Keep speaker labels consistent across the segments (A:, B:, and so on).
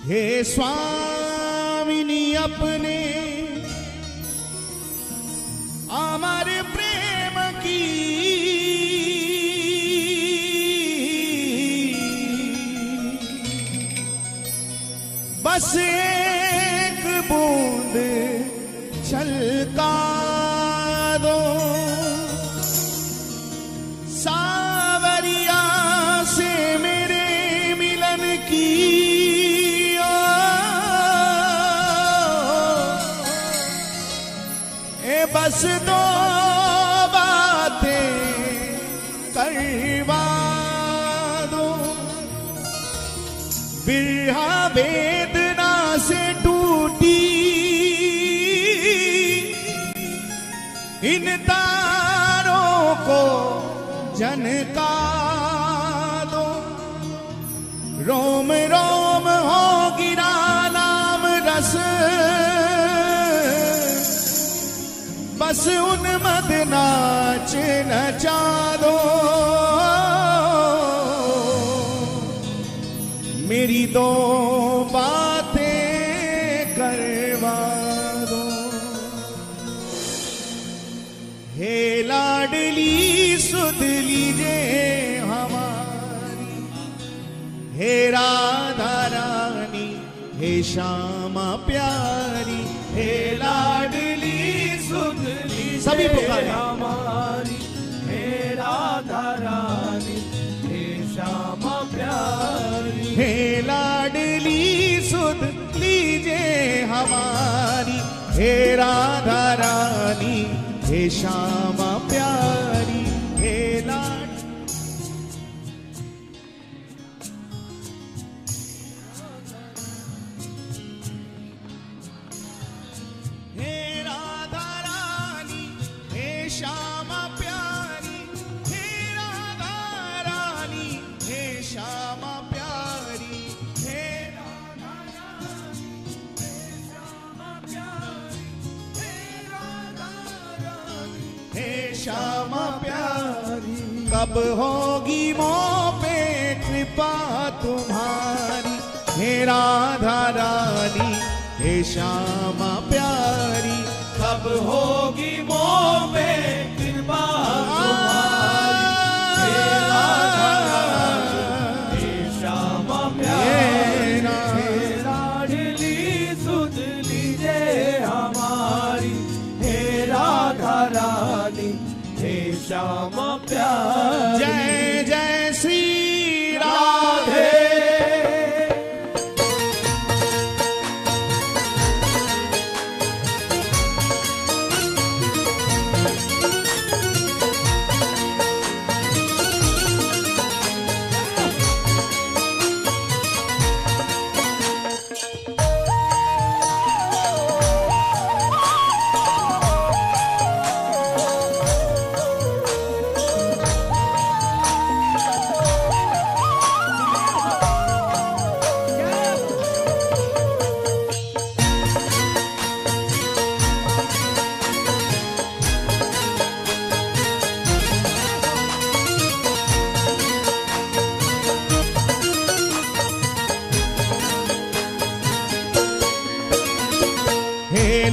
A: हे स्वामिनी अपने अमर प्रेम की बस एक बूंद छलका दो सावरिया से मेरे मिलन की बस दो बातें करवा दो बिरहा वेदना से टूटी इन तारों को जनका दो रोम रोम हो गिरा नाम रस बस उन्मद नाच नचा दो मेरी दो बातें करवा दो हे लाडली सुध लीजिए हमारी हे राधा रानी हे श्यामा प्यारी हे लाडली सभी पुकारे
B: हमारी हे राधा रानी हे श्यामा प्यारी
A: हे लाडली सुध लीजिए हमारी हे राधा रानी हे श्यामा प्यारी हे लाड श्यामा प्यारी हे राधा रानी हे श्यामा प्यारी हे राधा रानी हे श्यामा प्यारी हे राधा रानी हे श्यामा प्यारी कब होगी मोह पे कृपा तुम्हारी हे राधा रानी हे श्यामा प्यारी
B: कब होगी मोह पे कृपा तुम्हारी हे राधा रानी हे श्यामा प्यारी हे लाडली सुध लीजिए हमारी हे राधा रानी हे श्यामा प्यारी
A: जय जय श्री राधे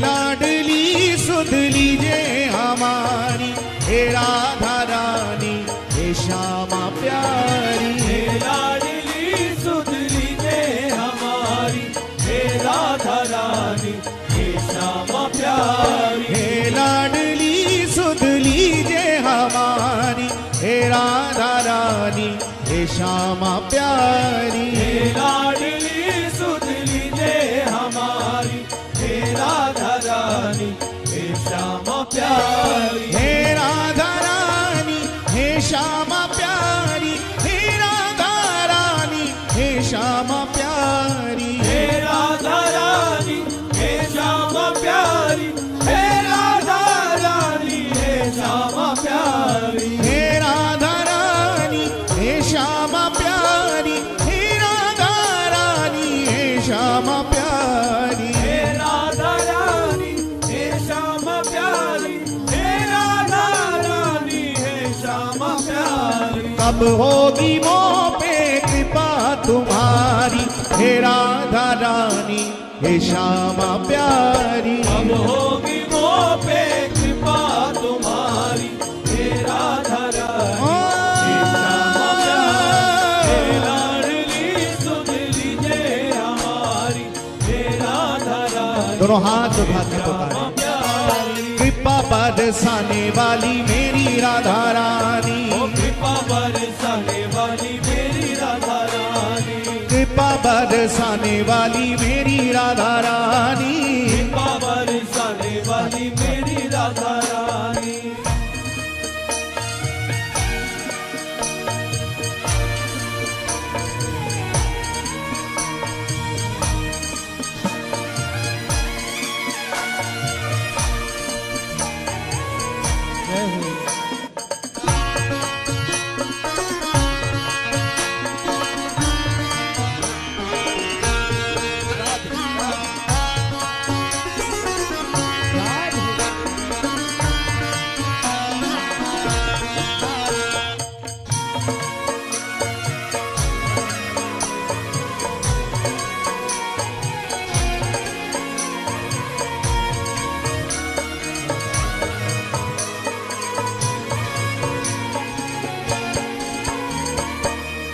A: लाडली सुध लीजिए हमारी हे राधा रानी हे श्यामा प्यारी
B: हे लाडली सुध लीजिए हमारी हे राधा रानी हे श्यामा प्यारी
A: हे लाडली सुध लीजिए हमारी हे राधा रानी हे श्यामा प्यारी
B: हे लाडली सुध लीजिए हमारी हे राधा रानी हे श्यामा प्यारी
A: हे राधा रानी हे श्यामा प्यारी हे राधा रानी हे श्यामा प्यारी
B: हे राधा रानी हे श्यामा प्यारी हे राधा रानी हे श्यामा प्यारी
A: हे राधा रानी हे श्यामा प्यारी हे अब होगी मोह पे कृपा तुम्हारी, हे राधा रानी हे श्यामा प्यारी।
B: अब होगी मोह पे कृपा तुम्हारी, हे राधा रानी हे श्यामा प्यारी। हे लाडली सुन लीजिए हमारी, हे राधा रानी
A: दोनों हाथ उठा के पुकारे। कृपा बरसाने वाली मेरी राधा रानी,
B: कृपा बरसाने वाली मेरी राधा रानी,
A: कृपा बरसाने वाली मेरी राधा रानी,
B: कृपा बरसाने वाली मेरी राधा रानी।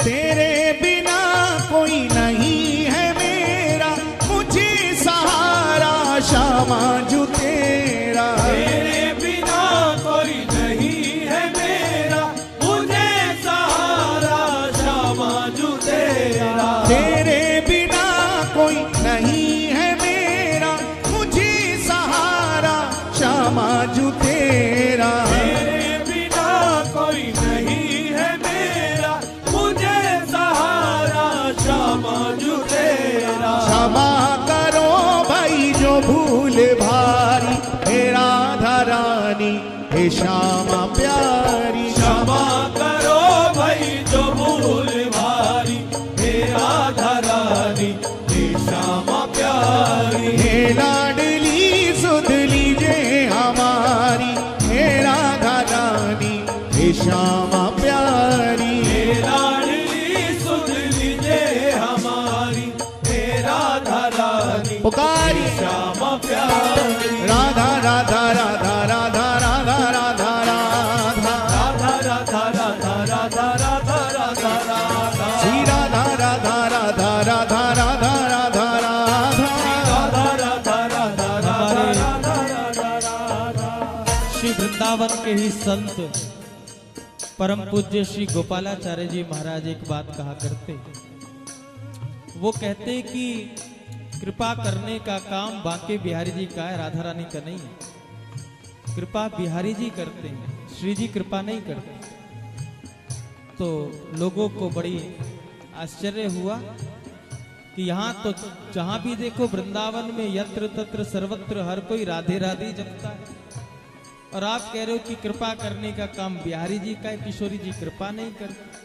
A: तेरे बिना कोई नहीं है मेरा, मुझे सहारा श्यामा जो तेरा।
B: तेरे बिना कोई नहीं है मेरा, मुझे सहारा श्यामा जो तेरा।
A: तेरे बिना कोई नहीं है मेरा, मुझे सहारा श्यामा जो तेरा।
B: तेरे बिना कोई नहीं है मेरा, मुझे सहारा श्यामा जो तेरा।
A: क्षमा करो भाई जो भूल भारी, हे राधा रानी हे श्यामा प्यारी।
B: क्षमा करो भाई जो भूल भारी, हे राधा रानी हे श्यामा प्यारी।
A: हे लाडली सुध लीजिए हमारी, हे राधा रानी हे श्यामा प्यारी।
B: हे लाडली सुध लीजिए हमारी, हे राधा रानी
A: पुकारी
B: श्यामा प्यारी।
A: राधा राधा राधा राधा राधा राधा राधा
B: राधा राधा राधा राधा राधा राधा राधा।
A: श्री राधा राधा राधा राधा राधा राधा राधा।
B: राधा राधा राधा राधा राधा राधा राधा।
C: श्री वृंदावन के ही संत परम पूज्य श्री गोपालाचार्य जी महाराज एक बात कहा करते। वो कहते कि कृपा करने का काम बांके बिहारी जी का है, राधा रानी का नहीं है। कृपा बिहारी जी करते हैं, श्री जी कृपा नहीं करते। तो लोगों को बड़ी आश्चर्य हुआ कि यहाँ तो जहां भी देखो वृंदावन में यत्र तत्र सर्वत्र हर कोई राधे राधे जपता है, और आप कह रहे हो कि कृपा करने का काम बिहारी जी का है, किशोरी जी कृपा नहीं करते।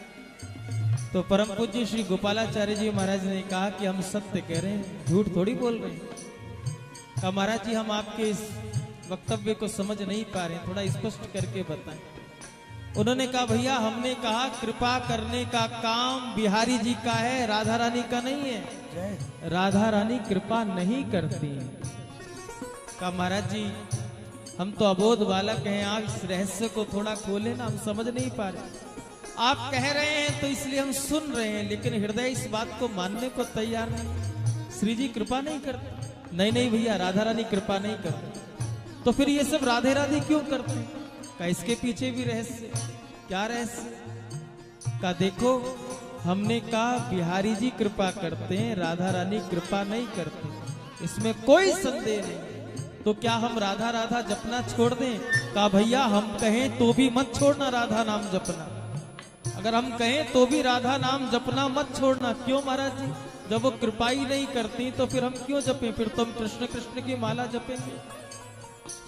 C: तो परम पूज्य श्री गोपालाचार्य जी महाराज ने कहा कि हम सत्य कह रहे हैं, झूठ थोड़ी बोल रहे हैं। कहा महाराज जी हम आपके इस वक्तव्य को समझ नहीं पा रहे हैं, थोड़ा स्पष्ट करके बताएं। उन्होंने कहा भैया हमने कहा कृपा करने का काम बिहारी जी का है, राधा रानी का नहीं है। राधा रानी कृपा नहीं करती। कहा महाराज जी हम तो अबोध बालक हैं, आप इस रहस्य को थोड़ा खोले ना, हम समझ नहीं पा रहे। आप कह रहे हैं तो इसलिए हम सुन रहे हैं, लेकिन हृदय इस बात को मानने को तैयार नहीं। श्री जी कृपा नहीं करते। नहीं नहीं भैया राधा रानी कृपा नहीं करते। तो फिर ये सब राधे राधे क्यों करते हैं? का इसके पीछे भी रहस्य। क्या रहस्य? का देखो हमने कहा बिहारी जी कृपा करते हैं, राधा रानी कृपा नहीं करते, इसमें कोई संदेह नहीं। तो क्या हम राधा राधा जपना छोड़ दें? कहा भैया हम कहें तो भी मत छोड़ना राधा नाम जपना। अगर हम कहें तो भी राधा नाम जपना मत छोड़ना। क्यों महाराज जी? जब वो कृपा ही नहीं करती तो फिर हम क्यों जपें? फिर तो हम कृष्ण कृष्ण की माला जपेंगे।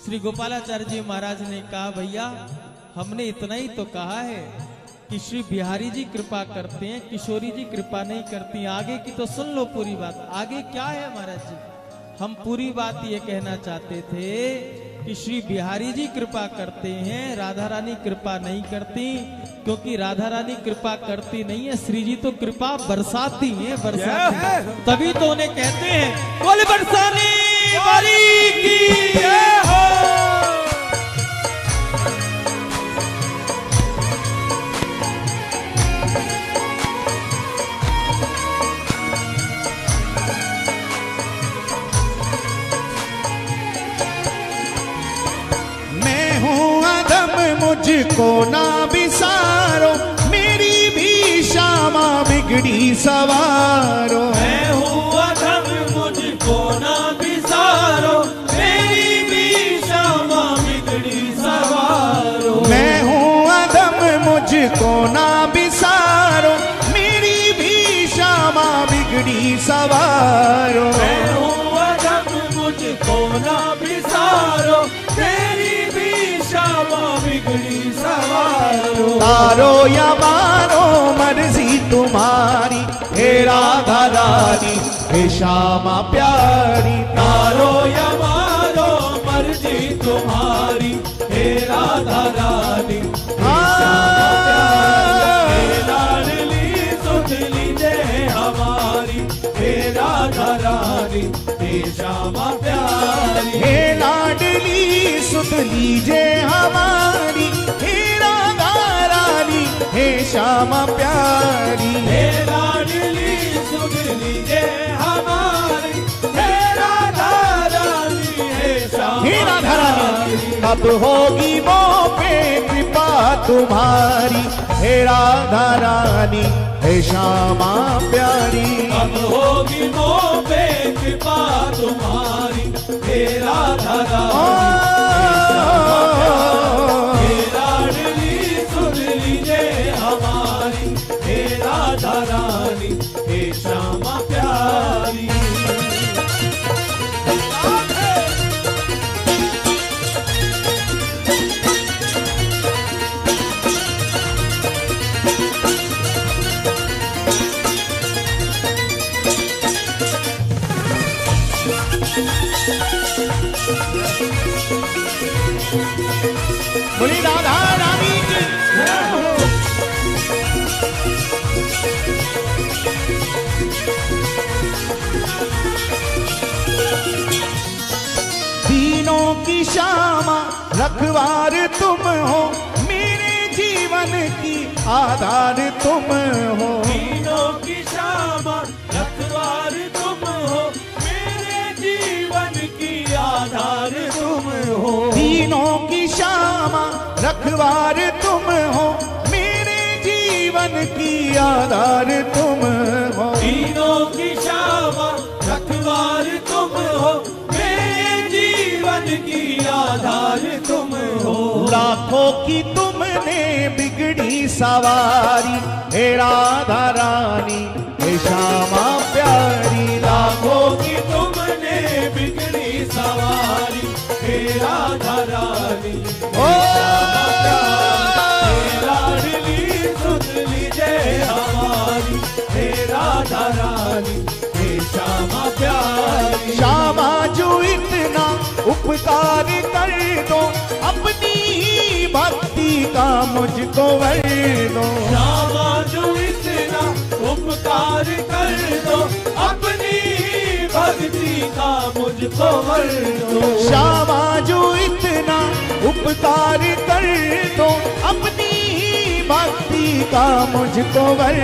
C: श्री गोपालाचार्य जी महाराज ने कहा भैया हमने इतना ही तो कहा है कि श्री बिहारी जी कृपा करते हैं, किशोरी जी कृपा नहीं करती। आगे की तो सुन लो पूरी बात। आगे क्या है महाराज जी? हम पूरी बात ये कहना चाहते थे कि कि श्री बिहारी जी कृपा करते हैं, राधा रानी कृपा नहीं करती, क्योंकि राधा रानी कृपा करती नहीं है, श्री जी तो कृपा बरसाती हैं, बरसाती। तभी तो उन्हें कहते हैं बोले बरसाने वाली की जय हो।
A: मुझको ना बिसारो, मेरी भी श्यामा बिगड़ी सवारो।
B: मैं हूँ अधम मुझको ना बिसारो, मेरी भी श्यामा बिगड़ी सवारो।
A: मैं हूँ अधम मुझको ना बिसारो, मेरी भी श्यामा बिगड़ी सवारो।
B: मैं हूँ अधम मुझको ना बिसारो, तेरी भी श्यामा बिगड़ी सवारो।
A: तारो या मारो मर्जी तुम्हारी, हे राधा रानी हे श्यामा प्यारी।
B: तारो या मारो मर्जी तुम्हारी, हे राधा रानी हे श्यामा प्यारी। हे लाडली सुध लीजिए हमारी, हे राधा रानी हे श्यामा प्यारी।
A: हे लाडली सुध लीजिए हमारी, हे राधा रानी हे श्यामा प्यारी।
B: हे लाडली सुध लीजिए हमारी, हे राधा रानी हे श्यामा प्यारी।
A: कब होगी वो पे कृपा तुम्हारी, हे राधा रानी हे श्यामा प्यारी।
B: कब होगी वो पे कृपा तुम्हारी, हे राधा रानी हे लाडली सुध लीजिए हमारी, हे राधा रानी हे श्यामा प्यारी।
A: बोली राधा रानी की जय हो। दीनों की श्यामा रखवार तुम हो, मेरे जीवन की आधार तुम हो।
B: दीनों की श्यामा रखवार तुम हो, मेरे जीवन की आधार तुम हो।
A: दीनों की श्यामा रखवार तुम हो, मेरे जीवन की आधार तुम हो।
B: दीनों की श्यामा रखवार तुम हो, मेरे जीवन की आधार तुम हो।
A: लाखों की तुमने बिगड़ी सवारी, हे राधा रानी हे श्यामा प्यारी।
B: लाखों की तुमने बिगड़ी सवारी, हे राधा रानी
A: ओ
B: हे लाडली सुध लीजिए हमारी, हे राधा रानी हे श्यामा प्यारी।
A: श्यामा जो इतना उपकार कर दो, अपनी ही भक्ति का मुझको वर दो।
B: श्यामा जो इतना उपकार कर दो, अपनी ही भक्ति का मुझको वर दो।
A: श्यामा जो इतना उपकार कर दो, अपनी ही भक्ति का मुझको वर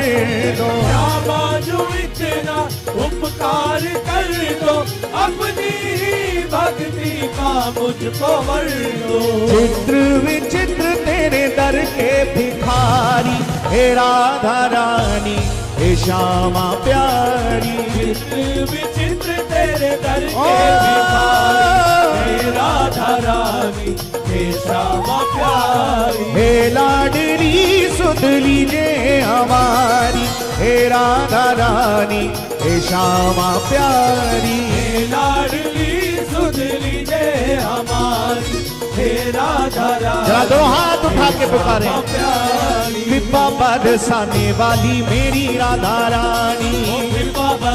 A: दो।
B: श्यामा जो इतना उपकार कर दो, अपनी ही भक्ति का मुझको वर दो।
A: चित्र विचित्र तेरे दर के भिखारी, हे राधा रानी हे श्यामा प्यारी।
B: चित्र विचित्र तेरे दर के भिखारी, हे राधा रानी हे श्यामा प्यारी।
A: हे लाडली सुध लीजिए हमारी, हे राधा रानी हे श्यामा प्यारी।
B: हे लाडली सुध लीजिए हमारी, हे राधा रानी
A: जरा दो हाथ उठा के पुकारे।
B: प्यारी।
A: कृपा बरसाने वाली मेरी राधा रानी,
B: कृपा